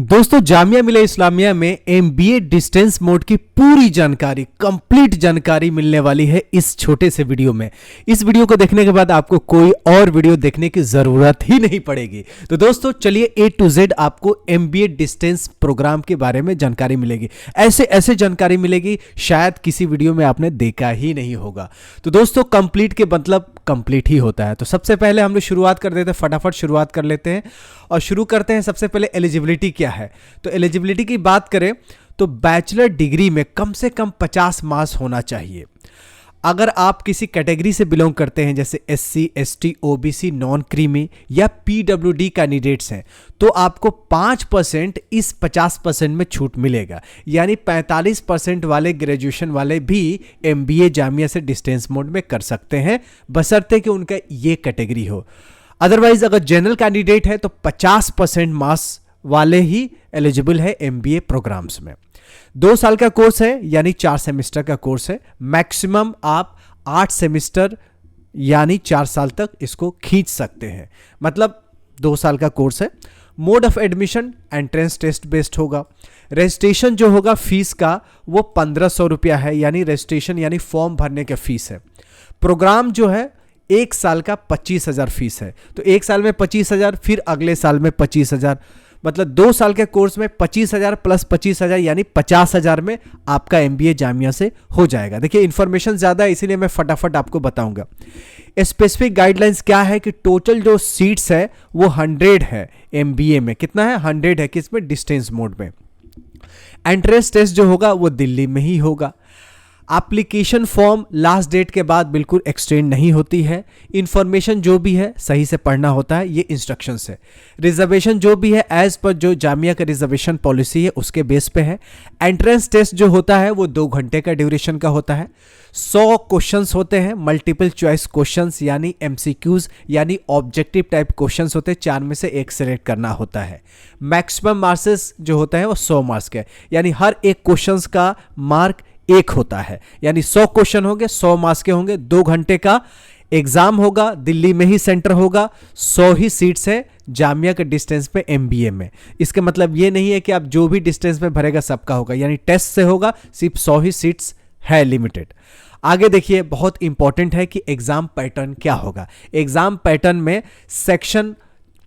दोस्तों जामिया मिलिया इस्लामिया में MBA distance mode की पूरी जानकारी, कंप्लीट जानकारी मिलने वाली है इस छोटे से वीडियो में। इस वीडियो को देखने के बाद आपको कोई और वीडियो देखने की जरूरत ही नहीं पड़ेगी। तो दोस्तों चलिए A to Z आपको एमबीए डिस्टेंस प्रोग्राम के बारे में जानकारी मिलेगी। ऐसे ऐसे जानकारी मिलेगी शायद किसी वीडियो में आपने देखा ही नहीं होगा। तो दोस्तों कंप्लीट के मतलब कंप्लीट ही होता है। तो सबसे पहले हम लोग शुरुआत कर देते हैं, फटाफट शुरुआत कर लेते हैं और शुरू करते हैं। सबसे पहले एलिजिबिलिटी क्या है। तो एलिजिबिलिटी की बात करें तो बैचलर डिग्री में कम से कम 50 मार्क्स होना चाहिए। अगर आप किसी कैटेगरी से बिलोंग करते हैं जैसे SC, ST, OBC, non creamy या PWD कैंडिडेट्स हैं तो आपको 5% इस 50% में छूट मिलेगा। यानी 45% वाले ग्रेजुएशन वाले भी MBA जामिया से डिस्टेंस मोड में कर सकते हैं, बशर्ते कि उनका ये कैटेगरी हो। अदरवाइज अगर जनरल कैंडिडेट है तो 50% मार्क्स वाले ही एलिजिबल है MBA प्रोग्राम्स में। 2 साल का कोर्स है यानी 4 सेमेस्टर का कोर्स है। मैक्सिमम आप 8 सेमेस्टर यानी 4 साल तक इसको खींच सकते हैं। मतलब 2 साल का कोर्स है। Mode of admission entrance test based होगा। रजिस्ट्रेशन जो होगा फीस का वो 1500 रुपया है, यानी रजिस्ट्रेशन यानी फॉर्म भरने का फीस है। प्रोग्राम जो है 1 साल का 25,000 फीस है। तो 1 साल में 25,000, फिर अगले साल में 25,000, मतलब 2 साल के कोर्स में 25,000 प्लस 25,000 यानी 50,000 में आपका MBA जामिया से हो जाएगा। देखिए इन्फॉर्मेशन ज़्यादा है इसीलिए मैं फटाफट आपको बताऊंगा। स्पेसिफिक गाइडलाइंस क्या है कि टोटल जो सीट्स है वो 100 है MBA में। कितना है? 100 है। किसमें? डिस्टेंस मोड में। एंट्रेंस टेस्ट जो होगा वो दिल्ली में ही होगा। एप्लीकेशन फॉर्म लास्ट डेट के बाद बिल्कुल एक्सटेंड नहीं होती है। इंफॉर्मेशन जो भी है सही से पढ़ना होता है, ये इंस्ट्रक्शंस है। रिजर्वेशन जो भी है एज पर जो जामिया का रिजर्वेशन पॉलिसी है उसके बेस पे है। एंट्रेंस टेस्ट जो होता है वो 2 घंटे का ड्यूरेशन का होता है। 100 क्वेश्चंस होते हैं, मल्टीपल चॉइस क्वेश्चंस यानी MCQs यानी ऑब्जेक्टिव टाइप क्वेश्चंस होते हैं। 4 में से 1 सेलेक्ट करना होता है। मैक्सिमम मार्क्स जो होता है वो 100 मार्क्स के, यानी हर एक क्वेश्चंस का मार्क 1 होता है। यानी 100 क्वेश्चन होंगे, 100 मार्क्स के होंगे। 2 घंटे का एग्जाम होगा, दिल्ली में ही सेंटर होगा। 100 ही सीट्स है जामिया के डिस्टेंस पे MBA में। इसका मतलब ये नहीं है कि आप जो भी डिस्टेंस में भरेगा सबका होगा, यानी टेस्ट से होगा। सिर्फ 100 ही सीट्स है लिमिटेड। आगे देखिए बहुत इंपॉर्टेंट है कि एग्जाम पैटर्न क्या होगा। एग्जाम पैटर्न में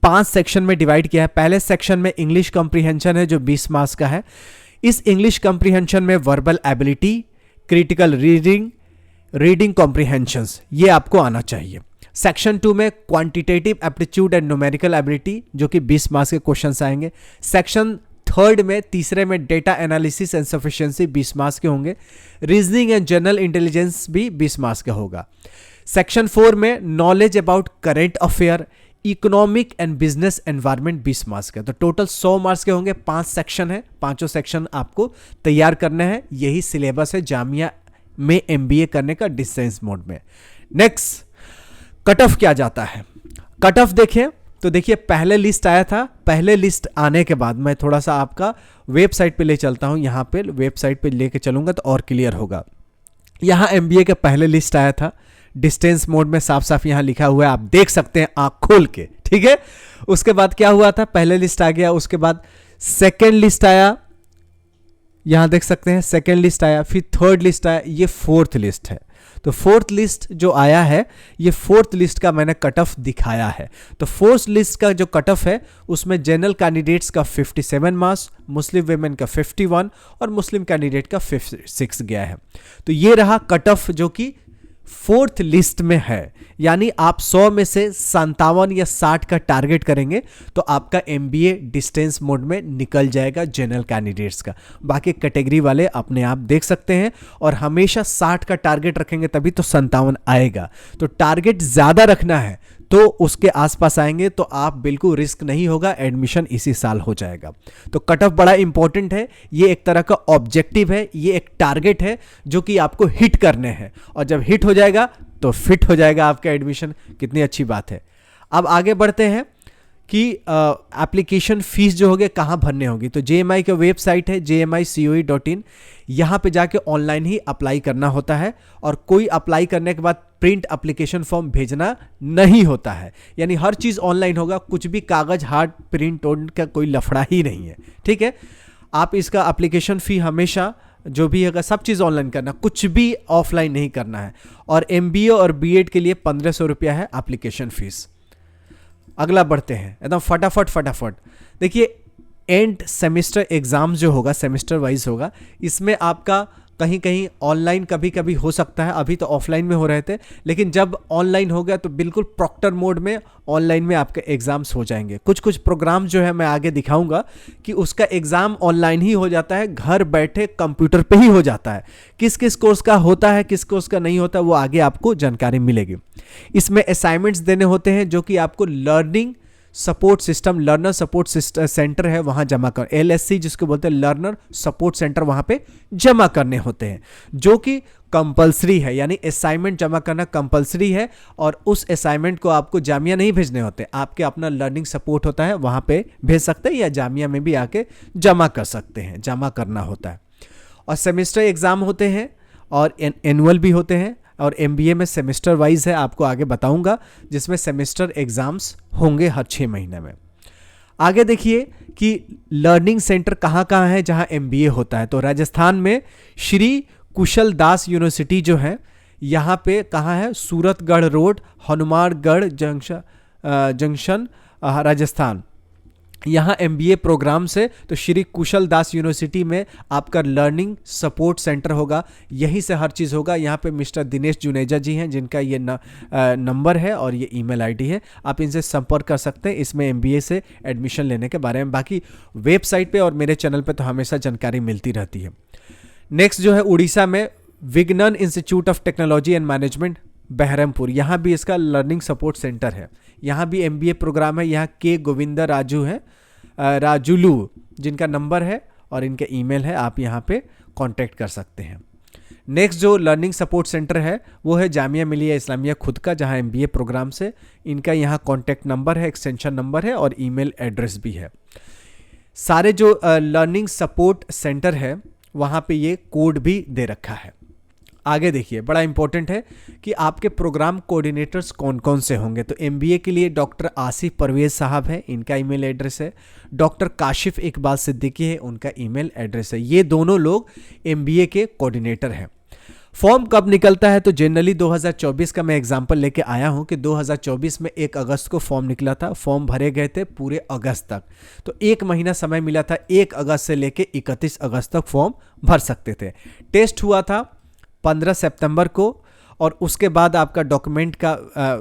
5 सेक्शन में डिवाइड किया है। पहले सेक्शन में इंग्लिश कॉम्प्रिहेंशन है जो 20 मार्क्स का है। इस इंग्लिश कॉम्प्रिहेंशन में verbal ability, critical reading comprehensions ये आपको आना चाहिए। सेक्शन 2 में quantitative aptitude and numerical ability जो कि 20 मार्क्स के क्वेश्चंस आएंगे। सेक्शन 3 में तीसरे में data analysis and sufficiency 20 marks के होंगे। रीजनिंग एंड जनरल इंटेलिजेंस भी 20 मार्क्स का होगा। सेक्शन 4 में knowledge about current affair, economic and business environment 20 marks के। तो टोटल 100 मार्क्स के होंगे। 5 सेक्शन है, 5 सेक्शन आपको तैयार करना है। यही सिलेबस है जामिया में MBA करने का डिस्टेंस मोड में। नेक्स्ट कट ऑफ क्या जाता है। कट ऑफ देखिए तो देखिए पहले लिस्ट आया था। पहले लिस्ट आने के बाद मैं थोड़ा सा आपका वेबसाइट पे ले चलता हूं। यहां पे वेबसाइट पे लेके चलूंगा तो और क्लियर होगा। यहां MBA का पहले लिस्ट आया था डिस्टेंस मोड में, साफ साफ यहां लिखा हुआ है, आप देख सकते हैं आंख खोल के, ठीक है। उसके बाद क्या हुआ था, पहले लिस्ट आ गया, उसके बाद सेकेंड लिस्ट आया, यहां देख सकते हैं सेकेंड लिस्ट आया, फिर थर्ड लिस्ट आया, ये 4th लिस्ट है। तो 4th लिस्ट जो आया है ये 4th लिस्ट का मैंने कट ऑफ दिखाया है। तो 4th लिस्ट का जो कट ऑफ है उसमें जनरल कैंडिडेट्स का 57 मार्क्स, मुस्लिम वेमेन का 51 और मुस्लिम कैंडिडेट का 56 गया है। तो ये रहा कट ऑफ जो कि 4th लिस्ट में है। यानी आप 100 में से 57 या 60 का टारगेट करेंगे तो आपका MBA डिस्टेंस मोड में निकल जाएगा जनरल कैंडिडेट्स का। बाकी कैटेगरी वाले अपने आप देख सकते हैं। और हमेशा 60 का टारगेट रखेंगे तभी तो 57 आएगा। तो टारगेट ज़्यादा रखना है तो उसके आसपास आएंगे तो आप बिल्कुल रिस्क नहीं होगा, एडमिशन इसी साल हो जाएगा। तो कट ऑफ बड़ा इंपॉर्टेंट है। ये एक तरह का ऑब्जेक्टिव है, ये एक टारगेट है जो कि आपको हिट करने हैं। और जब हिट हो जाएगा तो फिट हो जाएगा आपका एडमिशन। कितनी अच्छी बात है। अब आगे बढ़ते हैं कि एप्लीकेशन फीस जो होगी कहाँ भरने होगी। तो JMI का वेबसाइट है jmicoe.in, यहाँ पे जाके ऑनलाइन ही अप्लाई करना होता है और कोई अप्लाई करने के बाद प्रिंट एप्लीकेशन फॉर्म भेजना नहीं होता है, यानी हर चीज़ ऑनलाइन होगा, कुछ भी कागज हार्ड प्रिंट का कोई लफड़ा ही नहीं है। ठीक है, आप इसका एप्लीकेशन फ़ी हमेशा जो भी होगा सब चीज़ ऑनलाइन करना, कुछ भी ऑफलाइन नहीं करना है। और MBA और B.Ed के लिए 1500 रुपया है एप्लीकेशन फ़ीस। अगला बढ़ते हैं एकदम फटाफट। देखिए, एंड सेमेस्टर एग्ज़ाम जो होगा सेमेस्टर वाइज होगा, इसमें आपका कहीं कहीं ऑनलाइन कभी कभी हो सकता है, अभी तो ऑफलाइन में हो रहे थे, लेकिन जब ऑनलाइन हो गया तो बिल्कुल प्रॉक्टर मोड में ऑनलाइन में आपके एग्ज़ाम्स हो जाएंगे। कुछ प्रोग्राम जो है मैं आगे दिखाऊंगा कि उसका एग्ज़ाम ऑनलाइन ही हो जाता है, घर बैठे कंप्यूटर पे ही हो जाता है। किस किस कोर्स का होता है, किस कोर्स का नहीं होता, वो आगे आपको जानकारी मिलेगी। इसमें असाइनमेंट्स देने होते हैं जो कि आपको लर्नर सपोर्ट सेंटर है वहाँ जमा कर, LSC जिसको बोलते हैं लर्नर सपोर्ट सेंटर, वहाँ पे जमा करने होते हैं, जो कि कंपलसरी है, यानी असाइनमेंट जमा करना कंपलसरी है। और उस असाइनमेंट को आपको जामिया नहीं भेजने होते, आपके अपना लर्निंग सपोर्ट होता है वहाँ पे भेज सकते हैं, या जामिया में भी आके जमा कर सकते हैं, जमा करना होता है। और सेमेस्टर एग्ज़ाम होते हैं और एनुअल भी होते हैं, और MBA में सेमेस्टर वाइज है, आपको आगे बताऊंगा, जिसमें सेमेस्टर एग्ज़ाम्स होंगे हर 6 महीने में। आगे देखिए कि लर्निंग सेंटर कहाँ कहाँ है जहाँ MBA होता है। तो राजस्थान में श्री कुशल दास यूनिवर्सिटी जो है, यहाँ पे कहाँ है, सूरतगढ़ रोड, हनुमानगढ़ जंक्शन राजस्थान, यहाँ MBA प्रोग्राम से। तो श्री कुशल दास यूनिवर्सिटी में आपका लर्निंग सपोर्ट सेंटर होगा, यहीं से हर चीज़ होगा। यहाँ पे मिस्टर दिनेश जुनेजा जी हैं, जिनका ये नंबर है और ये ईमेल आईडी है, आप इनसे संपर्क कर सकते हैं इसमें MBA से एडमिशन लेने के बारे में। बाकी वेबसाइट पे और मेरे चैनल पे तो हमेशा जानकारी मिलती रहती है। नेक्स्ट जो है उड़ीसा में Vignan institute of technology and management Berhampur, यहाँ भी इसका लर्निंग सपोर्ट सेंटर है, यहाँ भी MBA प्रोग्राम है। यहाँ के गोविंदा राजुलू जिनका नंबर है और इनका ईमेल है, आप यहाँ पे कांटेक्ट कर सकते हैं। नेक्स्ट जो लर्निंग सपोर्ट सेंटर है वो है जामिया मिलिया इस्लामिया खुद का, जहाँ MBA प्रोग्राम से, इनका यहाँ कांटेक्ट नंबर है, एक्सटेंशन नंबर है और ईमेल एड्रेस भी है। सारे जो लर्निंग सपोर्ट सेंटर है वहाँ पे ये कोड भी दे रखा है। आगे देखिए, बड़ा इंपॉर्टेंट है कि आपके प्रोग्राम कोऑर्डिनेटर्स कौन कौन से होंगे। तो MBA के लिए डॉक्टर आसिफ परवेज साहब है, इनका ईमेल एड्रेस है। डॉक्टर काशिफ इकबाल सिद्दीकी है, उनका ईमेल एड्रेस है। ये दोनों लोग MBA के कोऑर्डिनेटर हैं। फॉर्म कब निकलता है, तो जनरली 2024 का मैं एग्जांपल लेके आया हूं कि 2024 में 1 अगस्त को फॉर्म निकला था, फॉर्म भरे गए थे पूरे अगस्त तक, तो 1 महीना समय मिला था, 1 अगस्त से लेके 31 अगस्त तक फॉर्म भर सकते थे। टेस्ट हुआ था 15 सितंबर को और उसके बाद आपका डॉक्यूमेंट का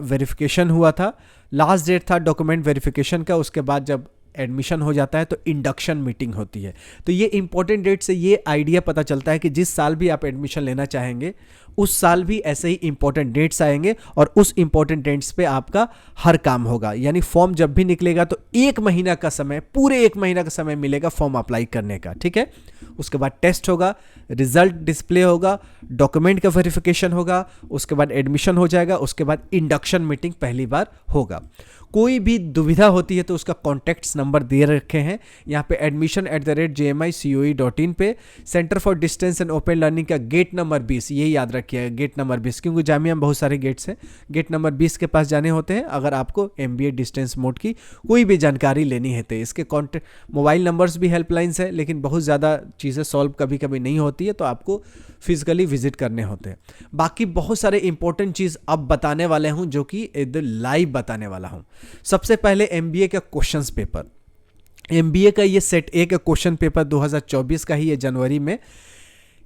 वेरिफिकेशन हुआ था, लास्ट डेट था डॉक्यूमेंट वेरिफिकेशन का। उसके बाद जब एडमिशन हो जाता है तो इंडक्शन मीटिंग होती है। तो ये इंपॉर्टेंट डेट से ये आइडिया पता चलता है कि जिस साल भी आप एडमिशन लेना चाहेंगे उस साल भी ऐसे ही इंपॉर्टेंट डेट्स आएंगे और उस इंपॉर्टेंट डेट्स पे आपका हर काम होगा। यानी फॉर्म जब भी निकलेगा तो 1 महीना का समय, पूरे 1 महीना का समय मिलेगा फॉर्म अप्लाई करने का, ठीक है। उसके बाद टेस्ट होगा, रिजल्ट डिस्प्ले होगा, डॉक्यूमेंट का वेरिफिकेशन होगा, उसके बाद एडमिशन हो जाएगा, उसके बाद इंडक्शन मीटिंग पहली बार होगा। कोई भी दुविधा होती है तो उसका कॉन्टैक्ट्स नंबर दे रखे हैं यहाँ पे, admission@jmicoe.in पे। Centre for distance and open learning का गेट नंबर 20, ये याद रखिएगा, गेट नंबर 20, क्योंकि जामिया में बहुत सारे गेट्स हैं। गेट नंबर 20 के पास जाने होते हैं अगर आपको MBA डिस्टेंस मोड की कोई भी जानकारी लेनी है। तो इसके कॉन्टैक्ट मोबाइल नंबर्स भी हेल्पलाइंस है, लेकिन बहुत ज़्यादा चीज़ें सॉल्व कभी कभी नहीं होती है तो आपको फिजिकली विजिट करने होते हैं। बाकी बहुत सारे इंपॉर्टेंट चीज़ अब बताने वाले हूँ जो कि इधर लाइव बताने वाला हूँ। सबसे पहले MBA का क्वेश्चंस पेपर, MBA का ये सेट ए का क्वेश्चन पेपर 2024 का ही है, जनवरी में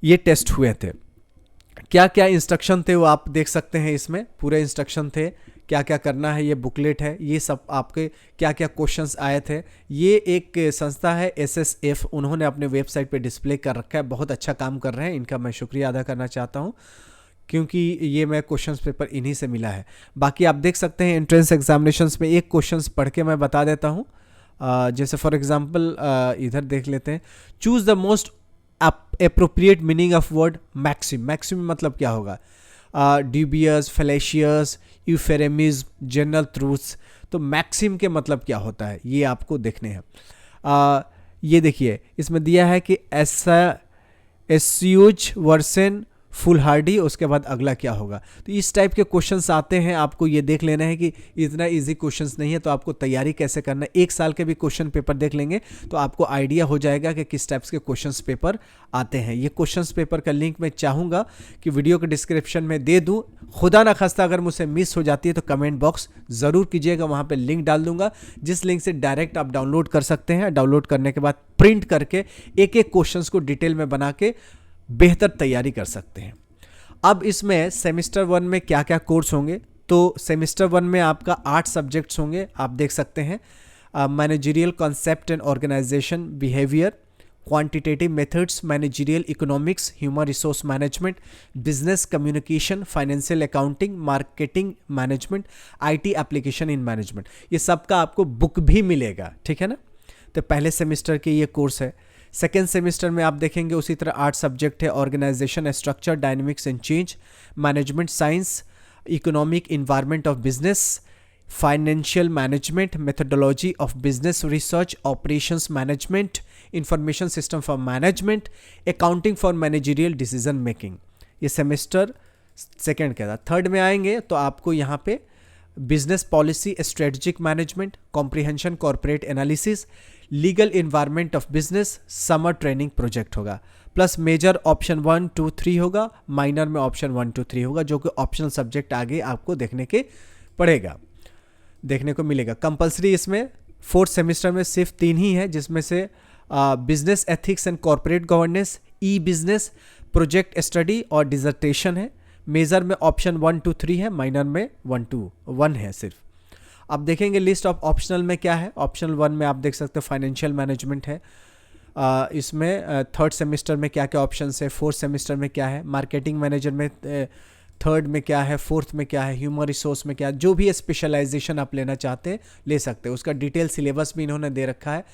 ये टेस्ट हुए थे। क्या क्या इंस्ट्रक्शन थे वो आप देख सकते हैं, इसमें पूरे इंस्ट्रक्शन थे, क्या क्या करना है, ये बुकलेट है, ये सब आपके क्या क्या क्वेश्चंस आए थे। ये एक संस्था है SSF, उन्होंने अपने वेबसाइट पे डिस्प्ले कर रखा है, बहुत अच्छा काम कर रहे हैं, इनका मैं शुक्रिया अदा करना चाहता हूँ क्योंकि ये मैं क्वेश्चंस पेपर इन्हीं से मिला है। बाकी आप देख सकते हैं एंट्रेंस एग्जामिनेशंस में एक क्वेश्चंस पढ़ के मैं बता देता हूँ। जैसे फॉर एग्जांपल इधर देख लेते हैं, choose the most appropriate meaning of word maxim. Maxim मतलब क्या होगा, dubious, fallacious, euphemism, general truths. तो मैक्सिम के मतलब क्या होता है ये आपको देखने हैं। ये देखिए इसमें दिया है कि ऐसा एस्यूज वर्सन फुल हार्डी, उसके बाद अगला क्या होगा। तो इस टाइप के क्वेश्चंस आते हैं, आपको ये देख लेना है कि इतना इजी क्वेश्चंस नहीं है, तो आपको तैयारी कैसे करना है। 1 साल के भी क्वेश्चन पेपर देख लेंगे तो आपको आइडिया हो जाएगा कि किस टाइप्स के क्वेश्चंस पेपर आते हैं। ये क्वेश्चंस पेपर का लिंक मैं चाहूँगा कि वीडियो के डिस्क्रिप्शन में दे दूँ। खुदा ना खास्ता अगर मुझसे मिस हो जाती है तो कमेंट बॉक्स ज़रूर कीजिएगा, वहाँ पर लिंक डाल दूंगा, जिस लिंक से डायरेक्ट आप डाउनलोड कर सकते हैं। डाउनलोड करने के बाद प्रिंट करके एक एक क्वेश्चन को डिटेल में बना के बेहतर तैयारी कर सकते हैं। अब इसमें सेमेस्टर 1 में क्या क्या कोर्स होंगे, तो सेमेस्टर 1 में आपका 8 सब्जेक्ट्स होंगे, आप देख सकते हैं। Managerial concept and organisation, behaviour, quantitative methods, managerial economics, human resource management, business communication, financial accounting, marketing management, IT application in management. ये सबका आपको बुक भी मिलेगा, ठीक है ना। तो पहले सेमेस्टर के ये कोर्स है। सेकेंड सेमेस्टर में आप देखेंगे उसी तरह 8 सब्जेक्ट है। Organisation structure, dynamics and change, management science, economic environment of business, financial management, methodology of business research, operations management, information system for management, accounting for managerial decision making. ये semester second का था। Third में आएंगे तो आपको यहाँ पे business policy, strategic management, comprehension, corporate analysis, legal environment of business, summer training project होगा, प्लस मेजर ऑप्शन 1, 2, 3 होगा, माइनर में ऑप्शन 1, 2, 3 होगा, जो कि ऑप्शनल सब्जेक्ट आगे आपको देखने को मिलेगा। कंपलसरी इसमें 4th सेमेस्टर में सिर्फ 3 ही है, जिसमें से business ethics and corporate governance, E business, project study और डिजर्टेशन है। मेजर में ऑप्शन 1, 2, 3 है, माइनर में 1, 2, 1 है सिर्फ। अब देखेंगे लिस्ट ऑफ ऑप्शनल में क्या है। ऑप्शनल 1 में आप देख सकते हैं फाइनेंशियल मैनेजमेंट है। इसमें 3rd सेमेस्टर में क्या क्या ऑप्शन है, 4th सेमेस्टर में क्या है, मार्केटिंग मैनेजर में 3rd में क्या है, 4th में क्या है, ह्यूमन रिसोर्स में क्या है, जो भी स्पेशलाइजेशन आप लेना चाहते हैं ले सकते हैं। उसका डिटेल सिलेबस भी इन्होंने दे रखा है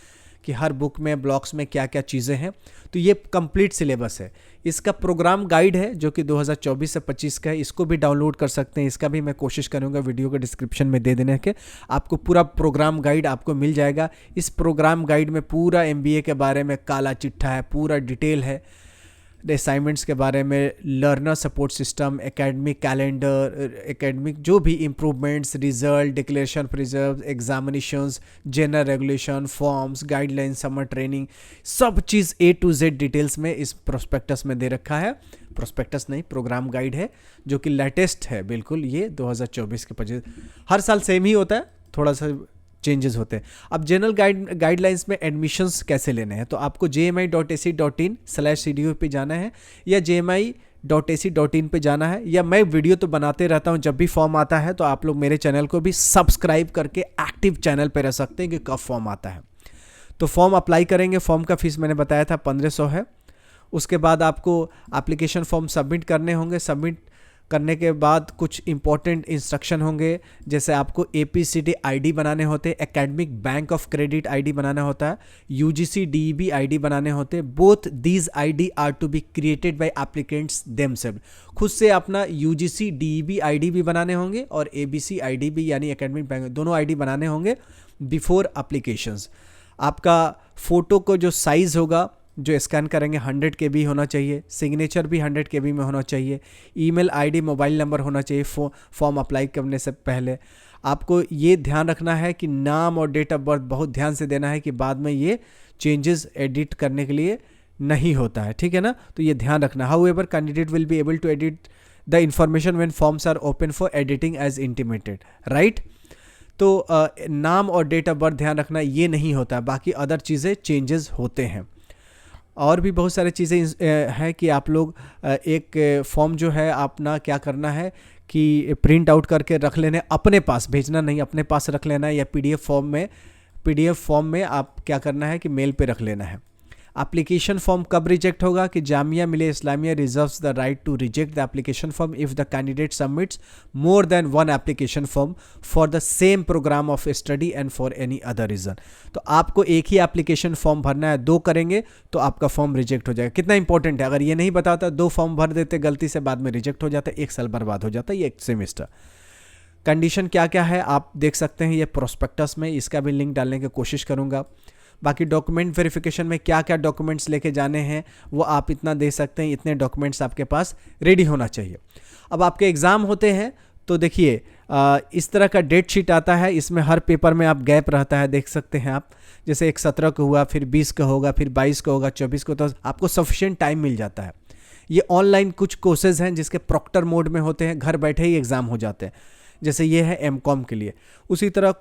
कि हर बुक में ब्लॉक्स में क्या क्या चीज़ें हैं। तो ये कंप्लीट सिलेबस है। इसका प्रोग्राम गाइड है जो कि 2024 से 25 का है, इसको भी डाउनलोड कर सकते हैं। इसका भी मैं कोशिश करूंगा वीडियो के डिस्क्रिप्शन में दे देने के, आपको पूरा प्रोग्राम गाइड आपको मिल जाएगा। इस प्रोग्राम गाइड में पूरा MBA के बारे में काला चिट्ठा है, पूरा डिटेल है, असाइनमेंट्स के बारे में, learner support system, academic calendar, academic जो भी improvements, result, declaration preserve, examinations, general regulation, forms, guideline, summer training, सब चीज़ A to Z डिटेल्स में इस प्रोस्पेक्टस में दे रखा है। प्रोस्पेक्टस नहीं, प्रोग्राम गाइड है जो कि लेटेस्ट है बिल्कुल। ये 2024 के 25, हर साल सेम ही होता है, थोड़ा सा चेंजेस होते हैं। अब जनरल गाइडलाइंस में एडमिशन्स कैसे लेने हैं, तो आपको jmi.ac.in/cdu पे जाना है या jmi.ac.in पे जाना है, या मैं वीडियो तो बनाते रहता हूं, जब भी फॉर्म आता है तो आप लोग मेरे चैनल को भी सब्सक्राइब करके एक्टिव चैनल पे रह सकते हैं कि कब फॉर्म आता है। तो फॉर्म अप्लाई करेंगे। फॉर्म का फीस मैंने बताया था 1500 है। उसके बाद आपको एप्लीकेशन फॉर्म सबमिट करने होंगे। सबमिट करने के बाद कुछ इंपॉर्टेंट इंस्ट्रक्शन होंगे, जैसे आपको APCD ID बनाने होते हैं, academic bank of credit ID बनाना होता है, UGC DEB ID बनाने होते हैं। Both these ID are to be created by applicants themselves. खुद से अपना UGC DEB ID भी बनाने होंगे और ABC ID भी, यानी एकेडमिक बैंक, दोनों ID बनाने होंगे बिफोर एप्लीकेशंस। आपका फ़ोटो को जो साइज़ होगा जो स्कैन करेंगे 100 KB होना चाहिए, सिग्नेचर भी 100 KB में होना चाहिए, ईमेल ID, मोबाइल नंबर होना चाहिए फॉर्म अप्लाई करने से पहले। आपको ये ध्यान रखना है कि नाम और डेट ऑफ बर्थ बहुत ध्यान से देना है कि बाद में ये चेंजेस एडिट करने के लिए नहीं होता है, ठीक है ना। तो ये ध्यान रखना। However candidate will be able to edit the information when forms are open for editing as intimated, right. तो नाम और डेट ऑफ बर्थ ध्यान रखना, ये नहीं होता है, बाकी अदर चीज़ें चेंजेस होते हैं। और भी बहुत सारी चीज़ें हैं कि आप लोग एक फॉर्म जो है अपना क्या करना है कि प्रिंट आउट करके रख लेना, अपने पास भेजना नहीं, अपने पास रख लेना है, या PDF फॉर्म में आप क्या करना है कि मेल पे रख लेना है। एप्लीकेशन फॉर्म कब रिजेक्ट होगा कि Jamia Millia Islamia reserves the right to reject the application form if the candidate submits more than 1 application form for the same programme of study and for any other reason. तो आपको एक ही एप्लीकेशन फॉर्म भरना है, 2 करेंगे तो आपका फॉर्म रिजेक्ट हो जाएगा। कितना इंपॉर्टेंट है, अगर ये नहीं बताता 2 फॉर्म भर देते गलती से, बाद में रिजेक्ट हो जाता है, 1 साल बर्बाद हो जाता है, ये 1 सेमेस्टर। कंडीशन क्या क्या है आप देख सकते हैं ये प्रोस्पेक्टस में, इसका भी लिंक डालने की कोशिश करूँगा। बाकी डॉक्यूमेंट वेरिफिकेशन में क्या क्या डॉक्यूमेंट्स लेके जाने हैं वो आप इतना दे सकते हैं, इतने डॉक्यूमेंट्स आपके पास रेडी होना चाहिए। अब आपके एग्ज़ाम होते हैं तो देखिए इस तरह का डेट शीट आता है, इसमें हर पेपर में आप गैप रहता है, देख सकते हैं आप। जैसे एक 17 को हुआ, फिर 20 का होगा, फिर 22 का होगा, 24 को, तो आपको सफिशिएंट टाइम मिल जाता है। ये ऑनलाइन कुछ कोर्सेज हैं जिसके प्रॉक्टर मोड में होते हैं, घर बैठे ही एग्ज़ाम हो जाते हैं। जैसे ये है एमकॉम के लिए। उसी तरह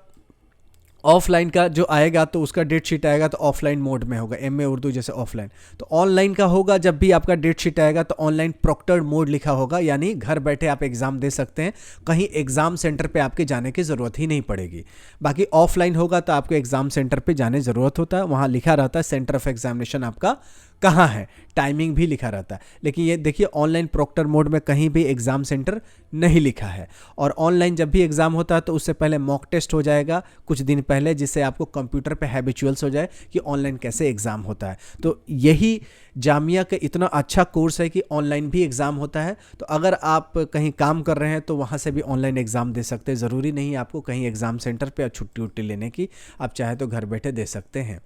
ऑफलाइन का जो आएगा तो उसका डेट शीट आएगा तो ऑफलाइन मोड में होगा, एमए उर्दू जैसे ऑफलाइन। तो ऑनलाइन का होगा, जब भी आपका डेट शीट आएगा तो ऑनलाइन प्रॉक्टर्ड मोड लिखा होगा, यानी घर बैठे आप एग्ज़ाम दे सकते हैं, कहीं एग्ज़ाम सेंटर पे आपके जाने की ज़रूरत ही नहीं पड़ेगी। बाकी ऑफलाइन होगा तो आपको एग्ज़ाम सेंटर पे जाने ज़रूरत होता है, वहाँ लिखा रहता है सेंटर ऑफ एग्जामिनेशन आपका कहाँ है, टाइमिंग भी लिखा रहता है। लेकिन ये देखिए ऑनलाइन प्रॉक्टर मोड में कहीं भी एग्ज़ाम सेंटर नहीं लिखा है। और ऑनलाइन जब भी एग्ज़ाम होता है तो उससे पहले मॉक टेस्ट हो जाएगा कुछ दिन पहले, जिससे आपको कंप्यूटर पे हैबिचुअल्स हो जाए कि ऑनलाइन कैसे एग्ज़ाम होता है। तो यही जामिया का इतना अच्छा कोर्स है कि ऑनलाइन भी एग्ज़ाम होता है। तो अगर आप कहीं काम कर रहे हैं तो वहाँ से भी ऑनलाइन एग्ज़ाम दे सकते हैं, ज़रूरी नहीं आपको कहीं एग्ज़ाम सेंटर पर छुट्टी उट्टी लेने की, आप चाहे तो घर बैठे दे सकते हैं,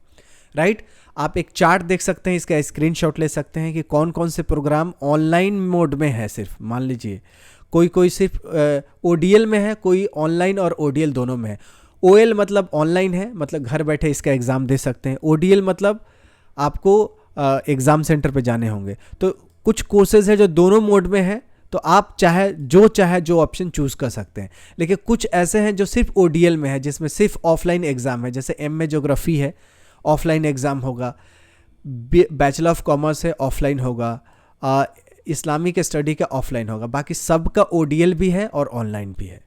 राइट। आप एक चार्ट देख सकते हैं, इसका स्क्रीनशॉट ले सकते हैं कि कौन कौन से प्रोग्राम ऑनलाइन मोड में है। सिर्फ मान लीजिए कोई सिर्फ ओडीएल में है, कोई ऑनलाइन और ओडीएल दोनों में है। ओएल मतलब ऑनलाइन है, मतलब घर बैठे इसका एग्ज़ाम दे सकते हैं। ओडीएल मतलब आपको एग्ज़ाम सेंटर पे जाने होंगे। तो कुछ कोर्सेज है जो दोनों मोड में है, तो आप चाहे जो ऑप्शन चूज़ कर सकते हैं। लेकिन कुछ ऐसे हैं जो सिर्फ ओडीएल में है, जिसमें सिर्फ ऑफलाइन एग्ज़ाम है। जैसे एमए ज्योग्राफी है, ऑफलाइन एग्ज़ाम होगा। बैचलर ऑफ कॉमर्स है, ऑफलाइन होगा। इस्लामिक स्टडी का ऑफलाइन होगा। बाकी सब का ओडीएल भी है और ऑनलाइन भी है।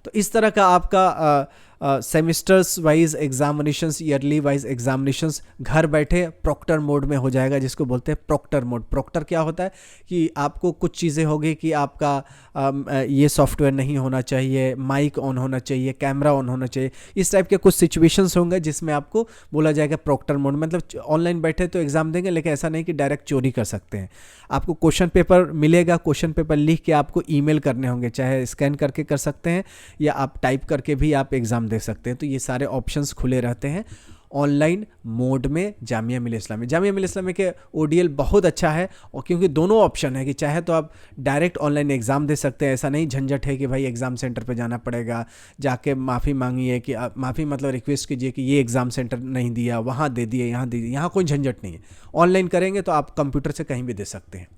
तो इस तरह का आपका semesters wise examinations, yearly wise examinations घर बैठे प्रॉक्टर मोड में हो जाएगा, जिसको बोलते हैं प्रॉक्टर मोड। प्रॉक्टर क्या होता है कि आपको कुछ चीज़ें होगी कि आपका ये सॉफ्टवेयर नहीं होना चाहिए, माइक ऑन होना चाहिए, कैमरा ऑन होना चाहिए, इस टाइप के कुछ सिचुएशंस होंगे जिसमें आपको बोला जाएगा प्रॉक्टर मोड। मतलब ऑनलाइन बैठे तो एग्ज़ाम देंगे, लेकिन ऐसा नहीं कि डायरेक्ट चोरी कर सकते हैं। आपको क्वेश्चन पेपर मिलेगा, क्वेश्चन पेपर लिख के आपको ईमेल करने होंगे, चाहे स्कैन करके कर सकते हैं या आप टाइप करके भी आप एग्ज़ाम दे सकते हैं। तो ये सारे ऑप्शंस खुले रहते हैं ऑनलाइन मोड में जामिया मिलिया इस्लामिया। जामिया मिलिया इस्लामिया के ओडीएल बहुत अच्छा है, और क्योंकि दोनों ऑप्शन है कि चाहे तो आप डायरेक्ट ऑनलाइन एग्ज़ाम दे सकते हैं, ऐसा नहीं झंझट है कि भाई एग्ज़ाम सेंटर पे जाना पड़ेगा, जाके माफ़ी मांगिए कि माफ़ी मतलब रिक्वेस्ट कीजिए कि ये एग्ज़ाम सेंटर नहीं दिया, वहाँ दे दिए, यहाँ दे दिए। यहाँ कोई झंझट नहीं है। ऑनलाइन करेंगे तो आप कंप्यूटर से कहीं भी दे सकते हैं।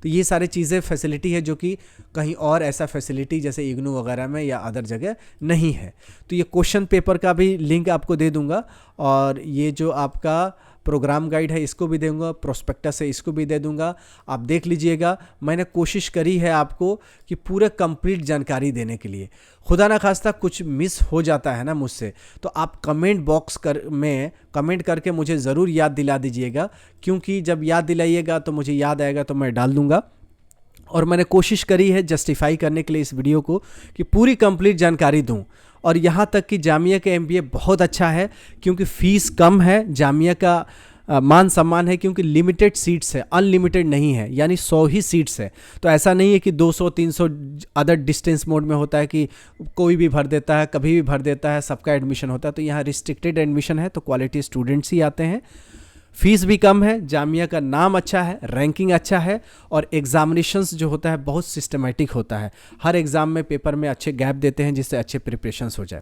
तो ये सारी चीज़ें फैसिलिटी है जो कि कहीं और ऐसा फैसिलिटी जैसे इग्नू वगैरह में या अदर जगह नहीं है। तो ये क्वेश्चन पेपर का भी लिंक आपको दे दूंगा, और ये जो आपका प्रोग्राम गाइड है इसको भी दूंगा, प्रोस्पेक्टस है इसको भी दे दूंगा, आप देख लीजिएगा। मैंने कोशिश करी है आपको कि पूरे कंप्लीट जानकारी देने के लिए। खुदा ना खास्ता कुछ मिस हो जाता है ना मुझसे, तो आप कमेंट बॉक्स में कमेंट करके मुझे ज़रूर याद दिला दीजिएगा, क्योंकि जब याद दिलाइएगा तो मुझे याद आएगा तो मैं डाल दूंगा। और मैंने कोशिश करी है जस्टिफाई करने के लिए इस वीडियो को कि पूरी कंप्लीट जानकारी दूं। और यहाँ तक कि जामिया का एमबीए बहुत अच्छा है, क्योंकि फ़ीस कम है। जामिया का मान सम्मान है, क्योंकि लिमिटेड सीट्स है, अनलिमिटेड नहीं है, यानी 100 ही सीट्स है। तो ऐसा नहीं है कि 200-300 अदर डिस्टेंस मोड में होता है कि कोई भी भर देता है, कभी भी भर देता है, सबका एडमिशन होता है। तो यहाँ रिस्ट्रिक्टेड एडमिशन है, तो क्वालिटी स्टूडेंट्स ही आते हैं। फीस भी कम है, जामिया का नाम अच्छा है, रैंकिंग अच्छा है, और एग्जामिनेशंस जो होता है बहुत सिस्टमेटिक होता है। हर एग्ज़ाम में पेपर में अच्छे गैप देते हैं, जिससे अच्छे प्रिपरेशंस हो जाए।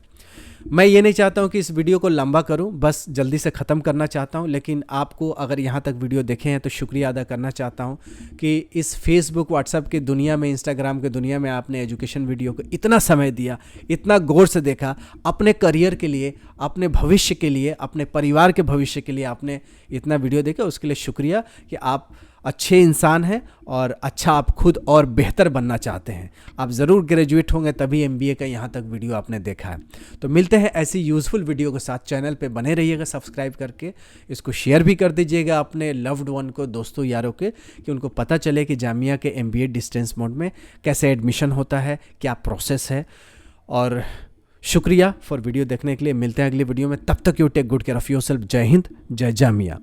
मैं ये नहीं चाहता हूँ कि इस वीडियो को लंबा करूँ, बस जल्दी से ख़त्म करना चाहता हूँ। लेकिन आपको अगर यहाँ तक वीडियो देखे हैं तो शुक्रिया अदा करना चाहता हूँ कि इस फेसबुक व्हाट्सएप की दुनिया में, इंस्टाग्राम की दुनिया में आपने एजुकेशन वीडियो को इतना समय दिया, इतना गौर से देखा। अपने करियर के लिए, अपने भविष्य के लिए, अपने परिवार के भविष्य के लिए आपने इतना वीडियो देखा, उसके लिए शुक्रिया कि आप अच्छे इंसान हैं और अच्छा आप खुद और बेहतर बनना चाहते हैं। आप ज़रूर ग्रेजुएट होंगे तभी एमबीए का यहाँ तक वीडियो आपने देखा है। तो मिलते हैं ऐसी यूज़फुल वीडियो के साथ। चैनल पे बने रहिएगा सब्सक्राइब करके, इसको शेयर भी कर दीजिएगा अपने लव्ड वन को, दोस्तों यारों के, कि उनको पता चले कि जामिया के एमबीए डिस्टेंस मोड में कैसे एडमिशन होता है, क्या प्रोसेस है। और शुक्रिया फॉर वीडियो देखने के लिए। मिलते हैं अगली वीडियो में, तब तक you take good care of yourself. जय हिंद, जय जामिया।